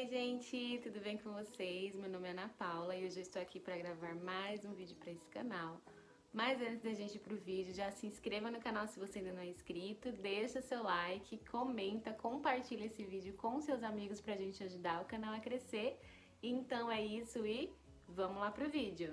Oi gente, tudo bem com vocês? Meu nome é Ana Paula e hoje eu estou aqui para gravar mais um vídeo para esse canal. Mas antes da gente ir pro vídeo, já se inscreva no canal se você ainda não é inscrito, deixa seu like, comenta, compartilha esse vídeo com seus amigos pra gente ajudar o canal a crescer. Então é isso e vamos lá pro vídeo!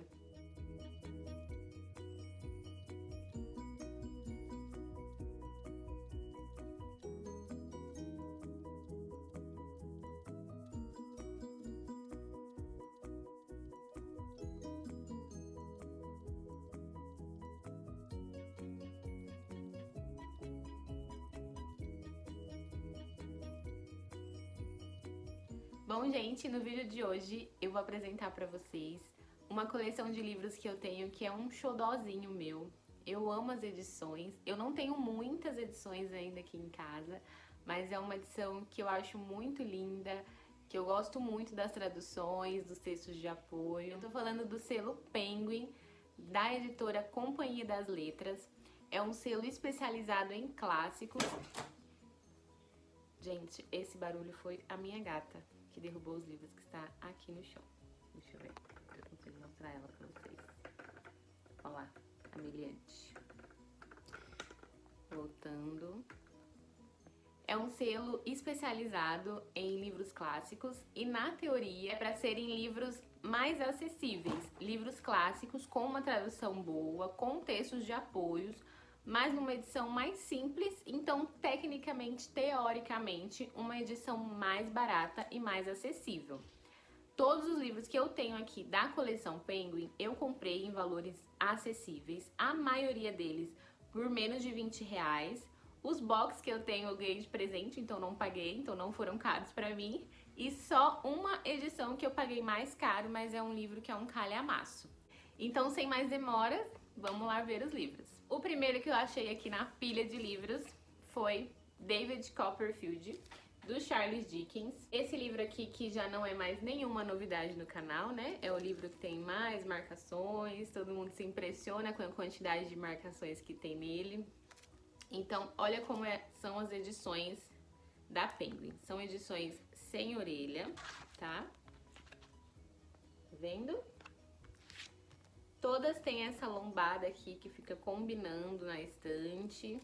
Bom, gente, no vídeo de hoje eu vou apresentar pra vocês uma coleção de livros que eu tenho que é um xodózinho meu. Eu amo as edições, eu não tenho muitas edições ainda aqui em casa, mas é uma edição que eu acho muito linda, que eu gosto muito das traduções, dos textos de apoio. Eu tô falando do selo Penguin, da editora Companhia das Letras. É um selo especializado em clássicos. Gente, esse barulho foi a minha gata que derrubou os livros que está aqui no chão. Deixa eu ver se eu consigo mostrar ela pra vocês. Olha lá, a Miliante. Voltando. É um selo especializado em livros clássicos e, na teoria, é para serem livros mais acessíveis. Livros clássicos com uma tradução boa, com textos de apoios, mas numa edição mais simples, então tecnicamente, teoricamente, uma edição mais barata e mais acessível. Todos os livros que eu tenho aqui da coleção Penguin, eu comprei em valores acessíveis, a maioria deles por menos de R$20. Os box que eu tenho eu ganhei de presente, então não paguei, então não foram caros pra mim. E só uma edição que eu paguei mais caro, mas é um livro que é um calhamaço. Então, sem mais demoras, vamos lá ver os livros. O primeiro que eu achei aqui na pilha de livros foi David Copperfield, do Charles Dickens. Esse livro aqui que já não é mais nenhuma novidade no canal, né? É o livro que tem mais marcações, todo mundo se impressiona com a quantidade de marcações que tem nele. Então, olha como são as edições da Penguin. São edições sem orelha, tá? Tá vendo? Todas têm essa lombada aqui que fica combinando na estante.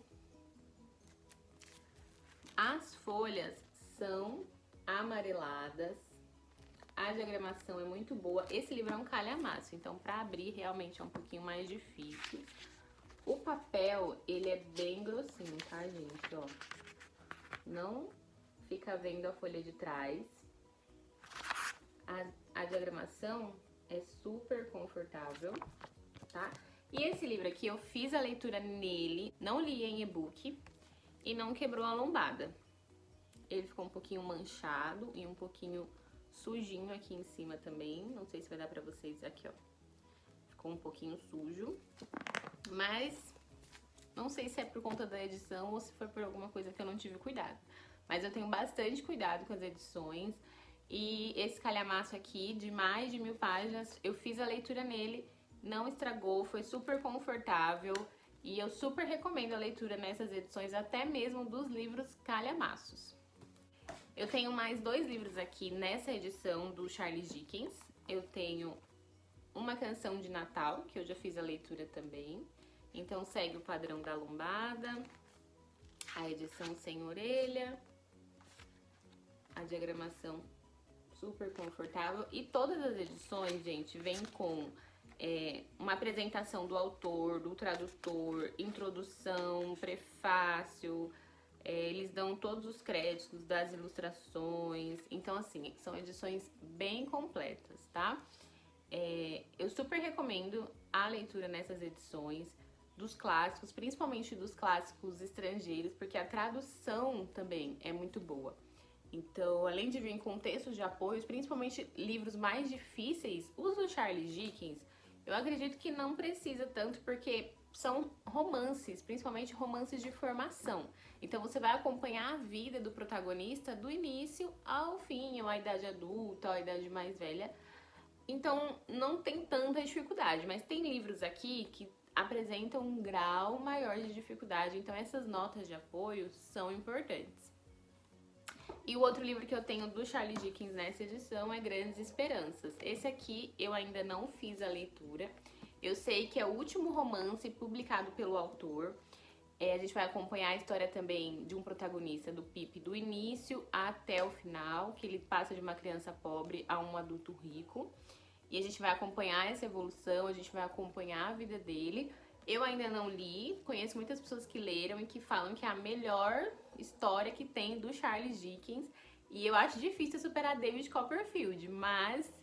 As folhas são amareladas. A diagramação é muito boa. Esse livro é um calhamaço, então para abrir realmente é um pouquinho mais difícil. O papel, ele é bem grossinho, tá, gente? Ó, não fica vendo a folha de trás. A diagramação é super confortável, tá? E esse livro aqui, eu fiz a leitura nele, não li em e-book e não quebrou a lombada. Ele ficou um pouquinho manchado e um pouquinho sujinho aqui em cima também. Não sei se vai dar pra vocês aqui, ó. Ficou um pouquinho sujo. Mas não sei se é por conta da edição ou se foi por alguma coisa que eu não tive cuidado. Mas eu tenho bastante cuidado com as edições. E esse calhamaço aqui, de mais de 1000 páginas, eu fiz a leitura nele, não estragou, foi super confortável. E eu super recomendo a leitura nessas edições, até mesmo dos livros calhamaços. Eu tenho mais 2 livros aqui nessa edição do Charles Dickens. Eu tenho Uma Canção de Natal, que eu já fiz a leitura também. Então segue o padrão da lombada, a edição sem orelha, a diagramação super confortável. E todas as edições, gente, vem com uma apresentação do autor, do tradutor, introdução, prefácio, eles dão todos os créditos das ilustrações. Então, assim, são edições bem completas, tá? Eu super recomendo a leitura nessas edições dos clássicos, principalmente dos clássicos estrangeiros, porque a tradução também é muito boa. Então, além de vir com textos de apoio, principalmente livros mais difíceis, os do Charles Dickens, eu acredito que não precisa tanto, porque são romances, principalmente romances de formação. Então você vai acompanhar a vida do protagonista do início ao fim, ou à idade adulta, ou à idade mais velha. Então não tem tanta dificuldade, mas tem livros aqui que apresentam um grau maior de dificuldade, então essas notas de apoio são importantes. E o outro livro que eu tenho do Charles Dickens nessa edição é Grandes Esperanças. Esse aqui eu ainda não fiz a leitura. Eu sei que é o último romance publicado pelo autor. A gente vai acompanhar a história também de um protagonista, do Pip, do início até o final, que ele passa de uma criança pobre a um adulto rico. E a gente vai acompanhar essa evolução, a gente vai acompanhar a vida dele. Eu ainda não li, conheço muitas pessoas que leram e que falam que é a melhor história que tem do Charles Dickens. E eu acho difícil superar David Copperfield, mas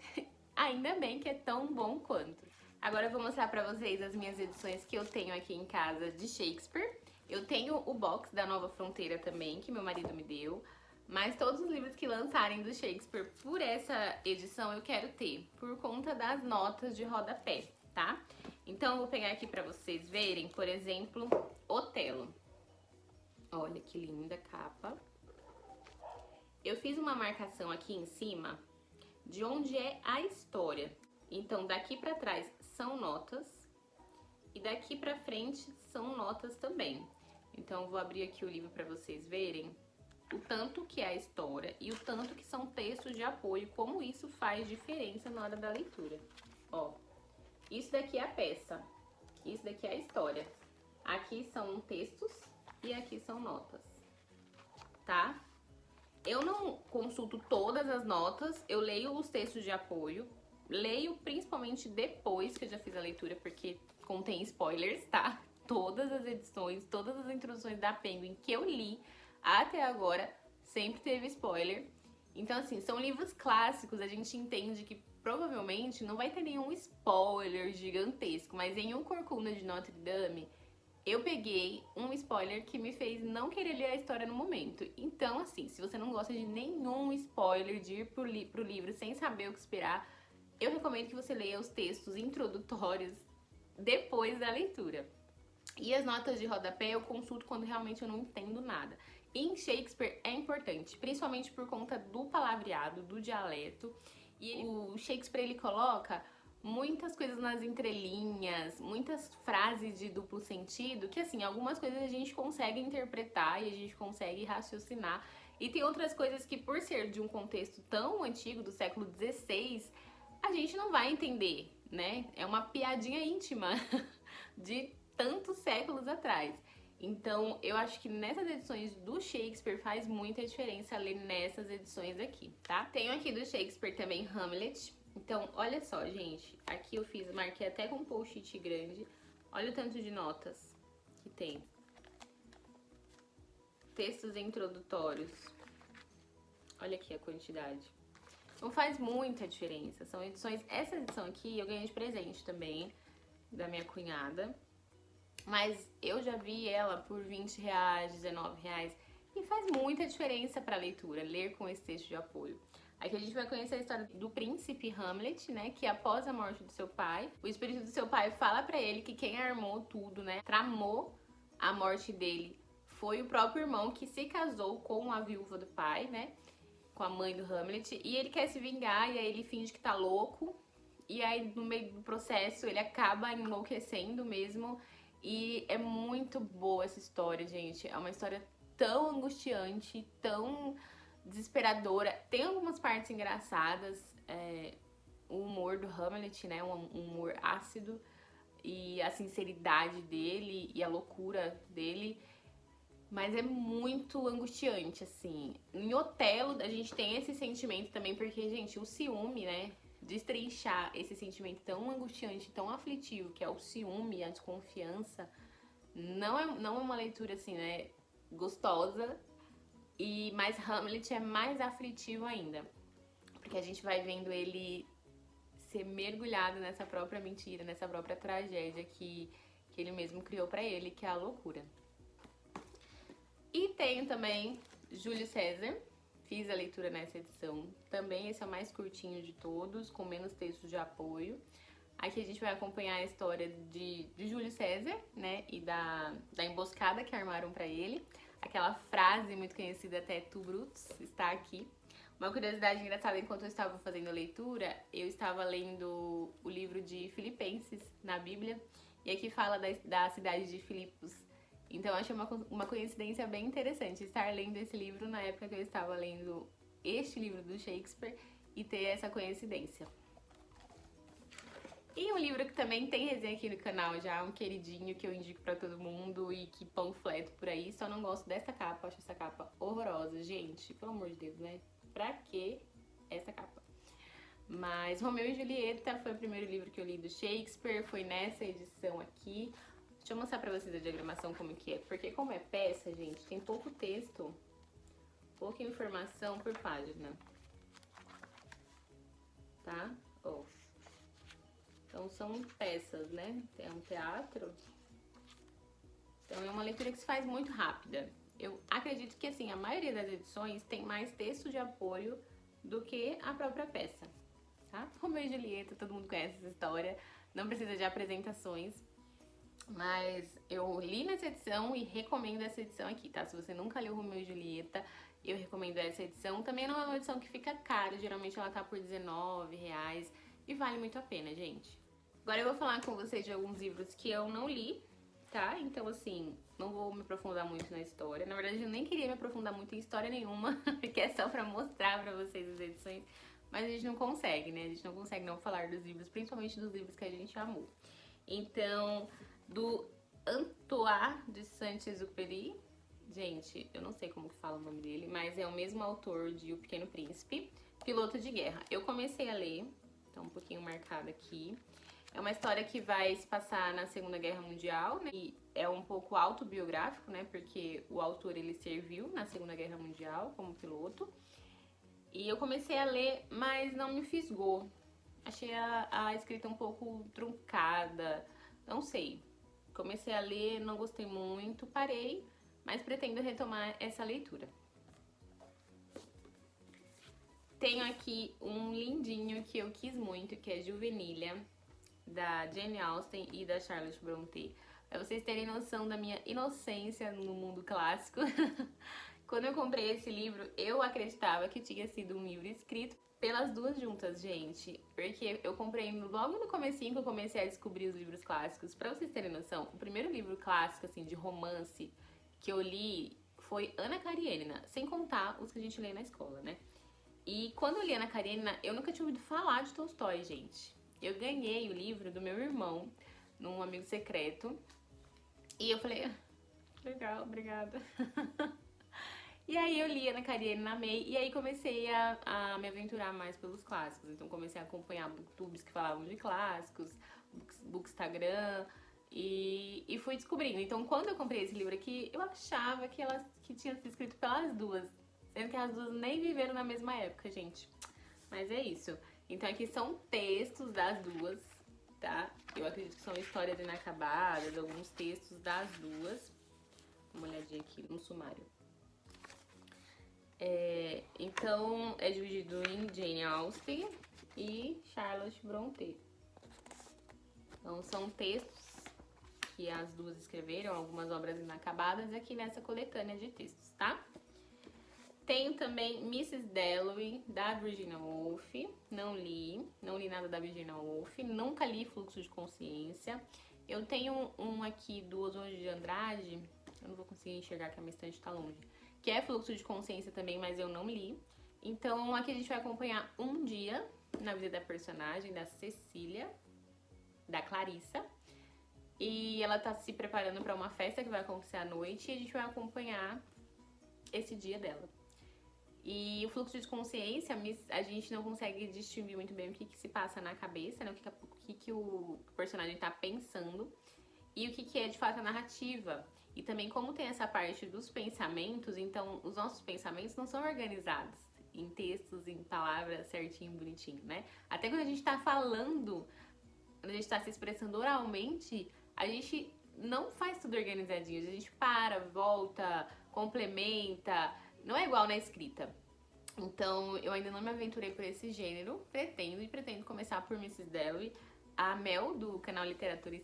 ainda bem que é tão bom quanto. Agora eu vou mostrar pra vocês as minhas edições que eu tenho aqui em casa de Shakespeare. Eu tenho o box da Nova Fronteira também, que meu marido me deu. Mas todos os livros que lançarem do Shakespeare por essa edição eu quero ter, por conta das notas de rodapé, tá? Então eu vou pegar aqui pra vocês verem, por exemplo, Otelo. Olha que linda capa. Eu fiz uma marcação aqui em cima de onde é a história. Então daqui pra trás são notas e daqui pra frente são notas também. Então eu vou abrir aqui o livro pra vocês verem o tanto que é a história e o tanto que são textos de apoio, como isso faz diferença na hora da leitura. Ó, isso daqui é a peça, isso daqui é a história. Aqui são textos e aqui são notas, tá? Eu não consulto todas as notas, eu leio os textos de apoio, leio principalmente depois que eu já fiz a leitura, porque contém spoilers, tá? Todas as edições, todas as introduções da Penguin que eu li até agora sempre teve spoiler. Então, assim, são livros clássicos, a gente entende que provavelmente não vai ter nenhum spoiler gigantesco, mas em O Corcunda de Notre Dame, eu peguei um spoiler que me fez não querer ler a história no momento. Então, assim, se você não gosta de nenhum spoiler, de ir pro livro sem saber o que esperar, eu recomendo que você leia os textos introdutórios depois da leitura. E as notas de rodapé eu consulto quando realmente eu não entendo nada. Em Shakespeare é importante, principalmente por conta do palavreado, do dialeto. E o Shakespeare, ele coloca muitas coisas nas entrelinhas, muitas frases de duplo sentido, que assim, algumas coisas a gente consegue interpretar e a gente consegue raciocinar. E tem outras coisas que, por ser de um contexto tão antigo, do século XVI, a gente não vai entender, né? É uma piadinha íntima de tantos séculos atrás. Então, eu acho que nessas edições do Shakespeare faz muita diferença ler nessas edições aqui, tá? Tenho aqui do Shakespeare também Hamlet. Então, olha só, gente. Aqui eu marquei até com um post-it grande. Olha o tanto de notas que tem. Textos introdutórios. Olha aqui a quantidade. Então faz muita diferença. São edições... Essa edição aqui eu ganhei de presente também, da minha cunhada. Mas eu já vi ela por R$20, R$19. E faz muita diferença pra leitura, ler com esse texto de apoio. Aqui a gente vai conhecer a história do príncipe Hamlet, né? Que após a morte do seu pai, o espírito do seu pai fala pra ele que quem armou tudo, né? Tramou a morte dele foi o próprio irmão que se casou com a viúva do pai, né? Com a mãe do Hamlet. E ele quer se vingar e aí ele finge que tá louco. E aí no meio do processo ele acaba enlouquecendo mesmo. E é muito boa essa história, gente. É uma história tão angustiante, tão desesperadora. Tem algumas partes engraçadas. O humor do Hamlet, né? Um humor ácido. E a sinceridade dele e a loucura dele. Mas é muito angustiante, assim. Em Otelo, a gente tem esse sentimento também, porque, gente, o ciúme, né? Destrinchar esse sentimento tão angustiante, tão aflitivo, que é o ciúme, a desconfiança, não é uma leitura, assim, né, gostosa. Mas Hamlet é mais aflitivo ainda, porque a gente vai vendo ele ser mergulhado nessa própria mentira, nessa própria tragédia que ele mesmo criou pra ele, que é a loucura. E tenho também Júlio César. Fiz a leitura nessa edição. Também esse é o mais curtinho de todos, com menos textos de apoio. Aqui a gente vai acompanhar a história de Júlio César, né? E da emboscada que armaram pra ele. Aquela frase muito conhecida até Tu Brutus está aqui. Uma curiosidade engraçada, enquanto eu estava fazendo a leitura, eu estava lendo o livro de Filipenses na Bíblia. E aqui fala da cidade de Filipos, Então eu achei uma coincidência bem interessante estar lendo esse livro na época que eu estava lendo este livro do Shakespeare e ter essa coincidência. E um livro que também tem resenha aqui no canal já, um queridinho que eu indico pra todo mundo e que panfleto por aí, só não gosto dessa capa, acho essa capa horrorosa. Gente, pelo amor de Deus, né? Pra que essa capa? Mas Romeu e Julieta foi o primeiro livro que eu li do Shakespeare, foi nessa edição aqui. Deixa eu mostrar pra vocês a diagramação como que é, porque como é peça, gente, tem pouco texto, pouca informação por página. Tá? Ó. Então são peças, né? É um teatro. Então é uma leitura que se faz muito rápida. Eu acredito que assim, a maioria das edições tem mais texto de apoio do que a própria peça, tá? Romeu e Julieta, todo mundo conhece essa história, não precisa de apresentações. Mas eu li nessa edição e recomendo essa edição aqui, tá? Se você nunca leu Romeu e Julieta, eu recomendo essa edição. Também não é uma edição que fica cara, geralmente ela tá por R$19 e vale muito a pena, gente. Agora eu vou falar com vocês de alguns livros que eu não li, tá? Então, assim, não vou me aprofundar muito na história. Na verdade, eu nem queria me aprofundar muito em história nenhuma, porque é só pra mostrar pra vocês as edições. Mas a gente não consegue, né? A gente não consegue não falar dos livros, principalmente dos livros que a gente amou. Então, do Antoine de Saint-Exupéry, gente, eu não sei como que fala o nome dele, mas é o mesmo autor de O Pequeno Príncipe, Piloto de Guerra. Eu comecei a ler, tá um pouquinho marcado aqui. É uma história que vai se passar na Segunda Guerra Mundial, né? E é um pouco autobiográfico, né? Porque o autor, ele serviu na Segunda Guerra Mundial como piloto. E eu comecei a ler, mas não me fisgou. Achei a escrita um pouco truncada, não sei. Comecei a ler, não gostei muito, parei, mas pretendo retomar essa leitura. Tenho aqui um lindinho que eu quis muito, que é Juvenília, da Jane Austen e da Charlotte Brontë. Pra vocês terem noção da minha inocência no mundo clássico. Quando eu comprei esse livro, eu acreditava que tinha sido um livro escrito pelas duas juntas, gente. Porque eu comprei logo no comecinho que eu comecei a descobrir os livros clássicos. Pra vocês terem noção, o primeiro livro clássico, assim, de romance que eu li foi Ana Karenina. Sem contar os que a gente lê na escola, né? E quando eu li Ana Karenina, eu nunca tinha ouvido falar de Tolstói, gente. Eu ganhei o livro do meu irmão, num amigo secreto. E eu falei, legal, obrigada. E aí eu li Ana Karenina, amei, e aí comecei a me aventurar mais pelos clássicos. Então comecei a acompanhar booktubes que falavam de clássicos, bookstagram, e fui descobrindo. Então quando eu comprei esse livro aqui, eu achava que tinha sido escrito pelas duas, sendo que as duas nem viveram na mesma época, gente. Mas é isso. Então aqui são textos das duas, tá? Eu acredito que são histórias inacabadas, alguns textos das duas. Dá uma olhadinha aqui no sumário. Então é dividido em Jane Austen e Charlotte Brontë. Então são textos que as duas escreveram, algumas obras inacabadas, aqui nessa coletânea de textos, tá? Tenho também Mrs. Dalloway, da Virginia Woolf. Não li nada da Virginia Woolf, nunca li Fluxo de Consciência. Eu tenho um aqui do Oswald de Andrade, eu não vou conseguir enxergar que a minha estante tá longe, que é Fluxo de Consciência também, mas eu não li. Então aqui a gente vai acompanhar um dia na vida da personagem, da Cecília, da Clarissa. E ela tá se preparando para uma festa que vai acontecer à noite e a gente vai acompanhar esse dia dela. E o fluxo de consciência, a gente não consegue distinguir muito bem o que se passa na cabeça, né? O que o personagem tá pensando e o que é de fato a narrativa. E também como tem essa parte dos pensamentos, então os nossos pensamentos não são organizados em textos, em palavras certinho, bonitinho, né? Até quando a gente tá falando, quando a gente tá se expressando oralmente, a gente não faz tudo organizadinho. A gente para, volta, complementa. Não é igual na escrita. Então, eu ainda não me aventurei por esse gênero. Pretendo começar por Mrs. Dalloway. A Mel, do canal Literatura,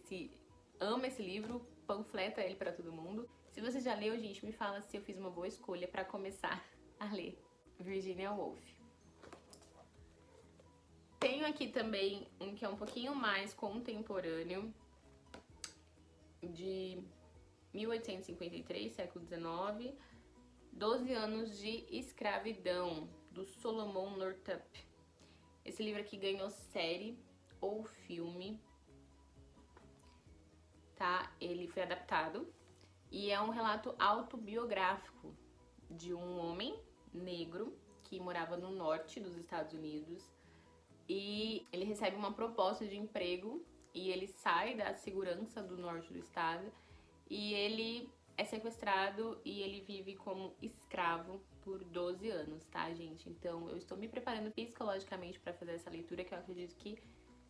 ama esse livro, panfleta ele pra todo mundo. Se você já leu, gente, me fala se eu fiz uma boa escolha pra começar a ler Virginia Woolf. Tenho aqui também um que é um pouquinho mais contemporâneo, de 1853, século XIX, 12 anos de escravidão, do Solomon Northup. Esse livro aqui ganhou série ou filme, tá? Ele foi adaptado e é um relato autobiográfico de um homem negro que morava no norte dos Estados Unidos e ele recebe uma proposta de emprego e ele sai da segurança do norte do estado e ele é sequestrado e ele vive como escravo por 12 anos, tá, gente? Então eu estou me preparando psicologicamente para fazer essa leitura que eu acredito que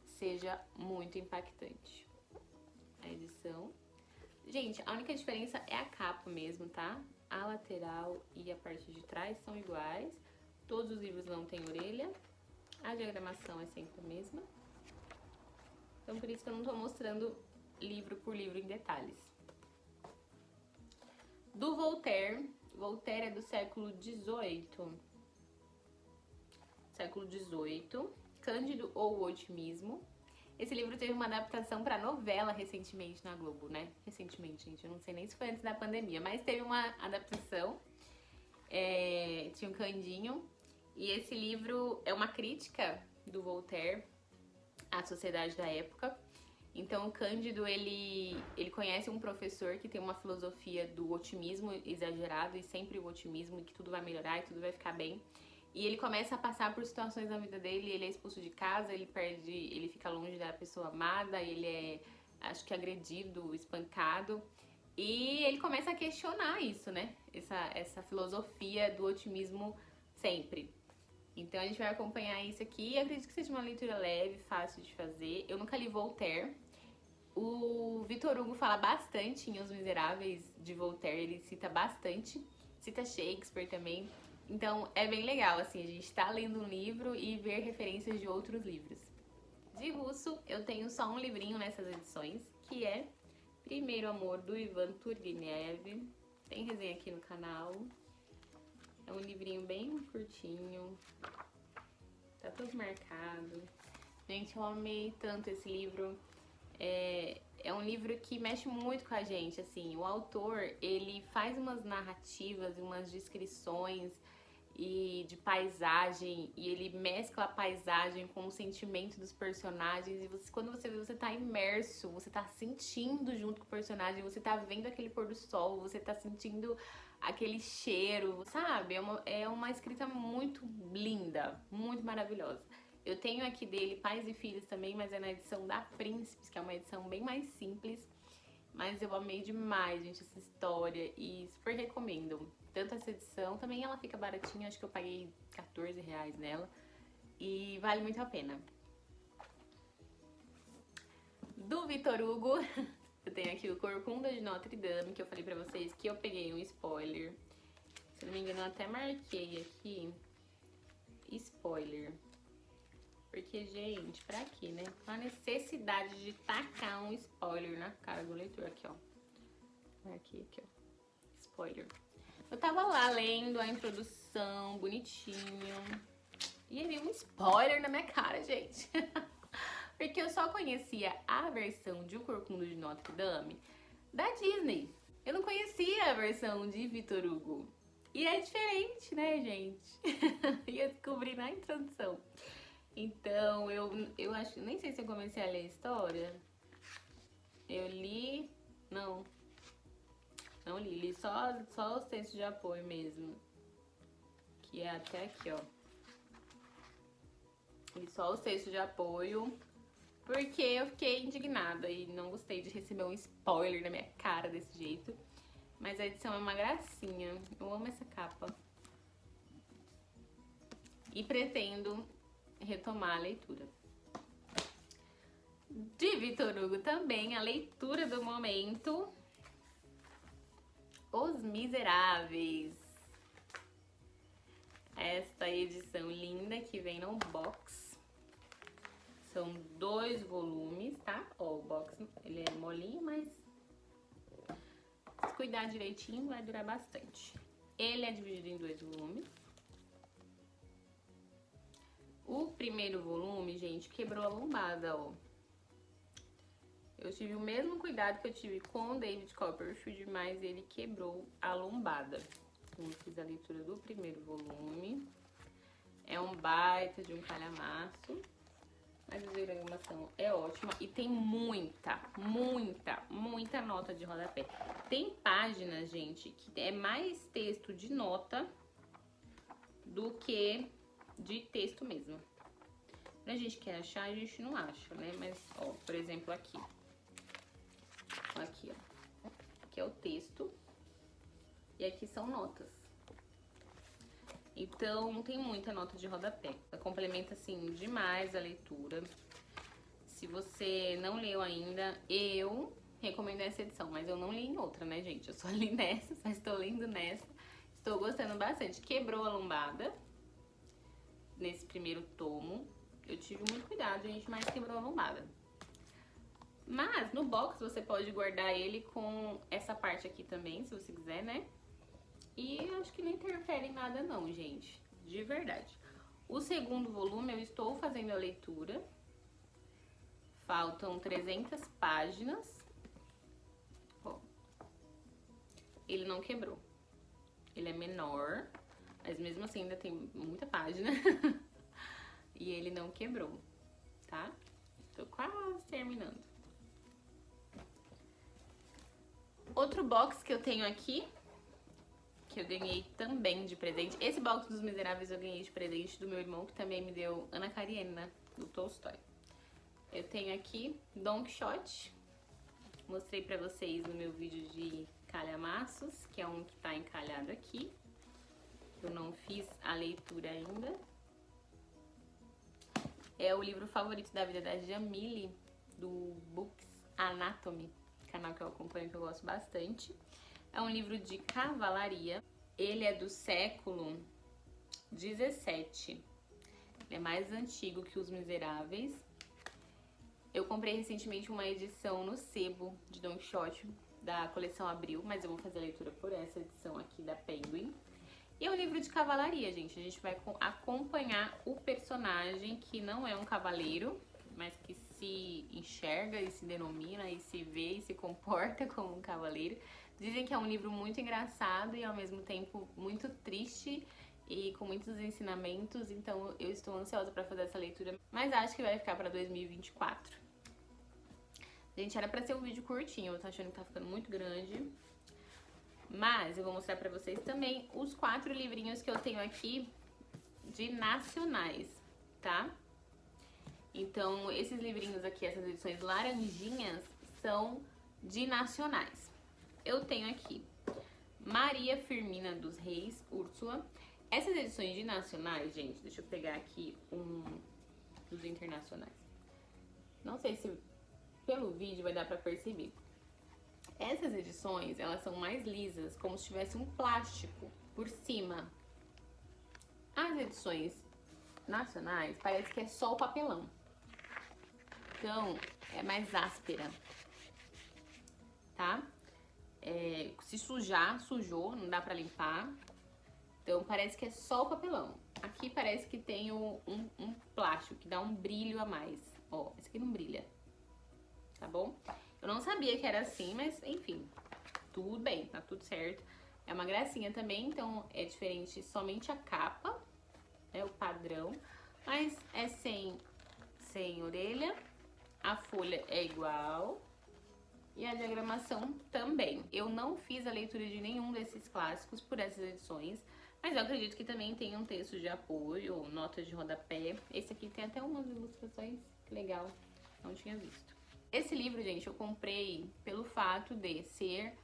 seja muito impactante. A edição. Gente, a única diferença é a capa mesmo, tá? A lateral e a parte de trás são iguais. Todos os livros não têm orelha. A diagramação é sempre a mesma. Então por isso que eu não tô mostrando livro por livro em detalhes. Do Voltaire. Voltaire é do século XVIII. Século XVIII. Cândido ou o Otimismo. Esse livro teve uma adaptação para novela recentemente na Globo, né? Recentemente, gente, eu não sei nem se foi antes da pandemia, mas teve uma adaptação. Tinha um Candinho. E esse livro é uma crítica do Voltaire à sociedade da época. Então, o Cândido, ele conhece um professor que tem uma filosofia do otimismo exagerado e sempre o otimismo e que tudo vai melhorar e tudo vai ficar bem. E ele começa a passar por situações na vida dele, ele é expulso de casa, ele fica longe da pessoa amada, ele é, acho que agredido, espancado. E ele começa a questionar isso, né? Essa filosofia do otimismo sempre. Então a gente vai acompanhar isso aqui. Eu acredito que seja uma leitura leve, fácil de fazer. Eu nunca li Voltaire. O Victor Hugo fala bastante em Os Miseráveis de Voltaire, ele cita bastante. Cita Shakespeare também. Então é bem legal, assim, a gente tá lendo um livro e ver referências de outros livros. De russo, eu tenho só um livrinho nessas edições, que é Primeiro Amor, do Ivan Turgenev. Tem resenha aqui no canal. É um livrinho bem curtinho. Tá tudo marcado. Gente, eu amei tanto esse livro. É um livro que mexe muito com a gente, assim. O autor, ele faz umas narrativas, umas descrições e de paisagem, e ele mescla a paisagem com o sentimento dos personagens, e quando você vê, você tá imerso, você tá sentindo junto com o personagem, você tá vendo aquele pôr do sol, você tá sentindo aquele cheiro, sabe? É uma escrita muito linda, muito maravilhosa. Eu tenho aqui dele Pais e Filhos também, mas é na edição da Príncipes, que é uma edição bem mais simples. Mas eu amei demais, gente, essa história e super recomendo. Tanto essa edição, também ela fica baratinha, acho que eu paguei R$14 nela. E vale muito a pena. Do Victor Hugo, eu tenho aqui o Corcunda de Notre Dame, que eu falei pra vocês que eu peguei um spoiler. Se não me engano, eu até marquei aqui spoiler. Porque, gente, pra quê, né? A necessidade de tacar um spoiler na cara do leitor. Aqui, ó. Aqui, ó. Spoiler. Eu tava lá lendo a introdução, bonitinho. E aí veio um spoiler na minha cara, gente. Porque eu só conhecia a versão de O Corcunda de Notre Dame da Disney. Eu não conhecia a versão de Victor Hugo. E é diferente, né, gente? E eu descobri na introdução. Então, eu acho, nem sei se eu comecei a ler a história. Eu li, não li só os textos de apoio mesmo. Que é até aqui, ó. Li só os textos de apoio, porque eu fiquei indignada e não gostei de receber um spoiler na minha cara desse jeito. Mas a edição é uma gracinha, eu amo essa capa. E pretendo retomar a leitura. De Victor Hugo também, a leitura do momento, Os Miseráveis. Esta edição linda que vem no box. São 2 volumes, tá? Ó, o box, ele é molinho, mas se cuidar direitinho vai durar bastante. Ele é dividido em 2 volumes. O primeiro volume, gente, quebrou a lombada, ó. Eu tive o mesmo cuidado que eu tive com o David Copperfield, mas ele quebrou a lombada. Então, eu fiz a leitura do primeiro volume. É um baita de um calhamaço, mas a diagramação é ótima e tem muita nota de rodapé. Tem páginas, gente, que é mais texto de nota do que de texto mesmo. Quando a gente quer achar, a gente não acha, né? Mas, ó, por exemplo, aqui. Aqui, ó. Aqui é o texto e aqui são notas. Então, tem muita nota de rodapé. Complementa, assim, demais a leitura. Se você não leu ainda, eu recomendo essa edição. Mas eu não li em outra, né, gente? Eu só li nessa, só estou lendo nessa. Estou gostando bastante. Quebrou a lombada nesse primeiro tomo. Eu tive muito cuidado, gente, mas quebrou a lombada. Mas no box você pode guardar ele com essa parte aqui também, se você quiser, né? E eu acho que não interfere em nada não, gente. De verdade. O segundo volume eu estou fazendo a leitura. Faltam 300 páginas. Ó. Ele não quebrou. Ele é menor, mas mesmo assim ainda tem muita página. E ele não quebrou, tá? Tô quase terminando. Outro box que eu tenho aqui, que eu ganhei também de presente. Esse box dos Miseráveis eu ganhei de presente do meu irmão, que também me deu Ana Karenina, do Tolstói. Eu tenho aqui Don Quixote. Mostrei pra vocês no meu vídeo de calhamaços, que é um que tá encalhado aqui. Eu não fiz a leitura ainda. É o livro favorito da vida da Jamile, do Books Anatomy, canal que eu acompanho, que eu gosto bastante. É um livro de cavalaria. Ele é do século 17. Ele é mais antigo que Os Miseráveis. Eu comprei recentemente uma edição no sebo de Don Quixote, da coleção Abril, mas eu vou fazer a leitura por essa edição aqui da Penguin. E é um livro de cavalaria, gente. A gente vai acompanhar o personagem que não é um cavaleiro, mas que se enxerga e se denomina e se vê e se comporta como um cavaleiro. Dizem que é um livro muito engraçado e ao mesmo tempo muito triste e com muitos ensinamentos, então eu estou ansiosa para fazer essa leitura, mas acho que vai ficar para 2024. Gente, era pra ser um vídeo curtinho, eu tô achando que tá ficando muito grande. Mas eu vou mostrar pra vocês também os 4 livrinhos que eu tenho aqui de nacionais, tá? Então, esses livrinhos aqui, essas edições laranjinhas, são de nacionais. Eu tenho aqui Maria Firmina dos Reis, Úrsula. Essas edições de nacionais, gente, deixa eu pegar aqui um dos internacionais. Não sei se pelo vídeo vai dar pra perceber. Essas edições, elas são mais lisas, como se tivesse um plástico por cima. As edições nacionais, parece que é só o papelão. Então, é mais áspera, tá? Se sujar, sujou, não dá pra limpar. Então, parece que é só o papelão. Aqui parece que tem um plástico, que dá um brilho a mais. Ó, esse aqui não brilha, tá bom? Eu não sabia que era assim, mas enfim, tudo bem, tá tudo certo. É uma gracinha também, então é diferente somente a capa, né, o padrão, mas é sem orelha, a folha é igual e a diagramação também. Eu não fiz a leitura de nenhum desses clássicos por essas edições, mas eu acredito que também tem um texto de apoio, notas de rodapé. Esse aqui tem até umas ilustrações, que legal, não tinha visto. Esse livro, gente, eu comprei pelo fato de ser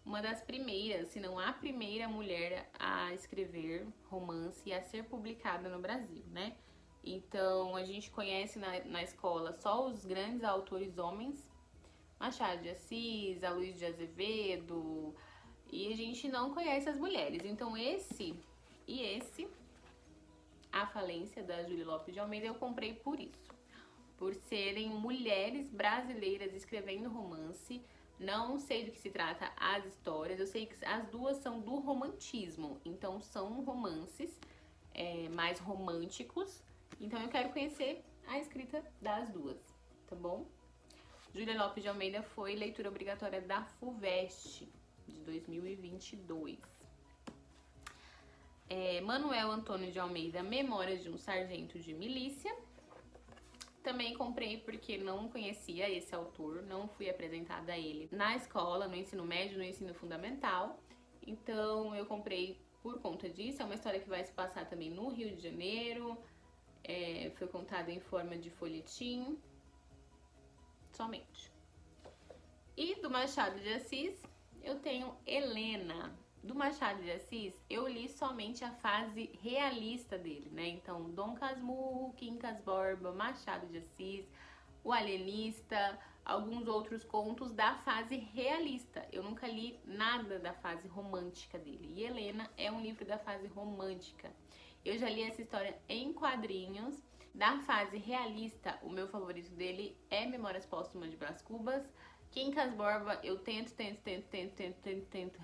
uma das primeiras, se não a primeira mulher a escrever romance e a ser publicada no Brasil, né? Então, a gente conhece na escola só os grandes autores homens, Machado de Assis, Aloysio de Azevedo, e a gente não conhece as mulheres. Então, esse, A Falência, da Júlia Lopes de Almeida, eu comprei por isso. Por serem mulheres brasileiras escrevendo romance. Não sei do que se trata as histórias, eu sei que as duas são do romantismo, então são romances mais românticos, então eu quero conhecer a escrita das duas, tá bom? Júlia Lopes de Almeida foi leitura obrigatória da FUVEST de 2022. Manuel Antônio de Almeida, Memórias de um Sargento de Milícia. Também comprei porque não conhecia esse autor, não fui apresentada a ele na escola, no ensino médio, no ensino fundamental. Então eu comprei por conta disso. É uma história que vai se passar também no Rio de Janeiro. Foi contada em forma de folhetim. Somente. E do Machado de Assis, eu tenho Helena. Do Machado de Assis, eu li somente a fase realista dele, né? Então, Dom Casmurro, Quincas Borba, Machado de Assis, O Alienista, alguns outros contos da fase realista. Eu nunca li nada da fase romântica dele. E Helena é um livro da fase romântica. Eu já li essa história em quadrinhos. Da fase realista, o meu favorito dele é Memórias Póstumas de Brás Cubas. Quincas Borba, eu tento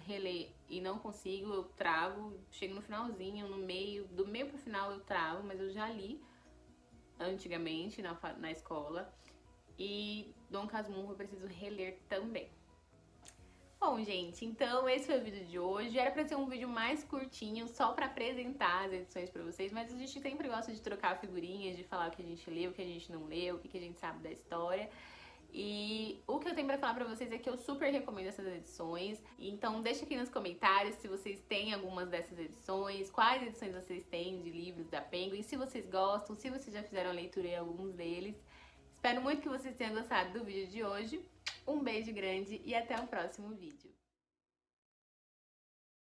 reler e não consigo, eu travo, chego no finalzinho, no meio, do meio pro final eu travo, mas eu já li antigamente na escola. E Dom Casmurro eu preciso reler também. Bom, gente, então esse foi o vídeo de hoje. Era pra ser um vídeo mais curtinho, só pra apresentar as edições pra vocês, mas a gente sempre gosta de trocar figurinhas, de falar o que a gente leu, o que a gente não leu, o que a gente sabe da história. E o que eu tenho pra falar pra vocês é que eu super recomendo essas edições. Então deixa aqui nos comentários se vocês têm algumas dessas edições, quais edições vocês têm de livros da Penguin, se vocês gostam, se vocês já fizeram leitura em alguns deles. Espero muito que vocês tenham gostado do vídeo de hoje. Um beijo grande e até o próximo vídeo.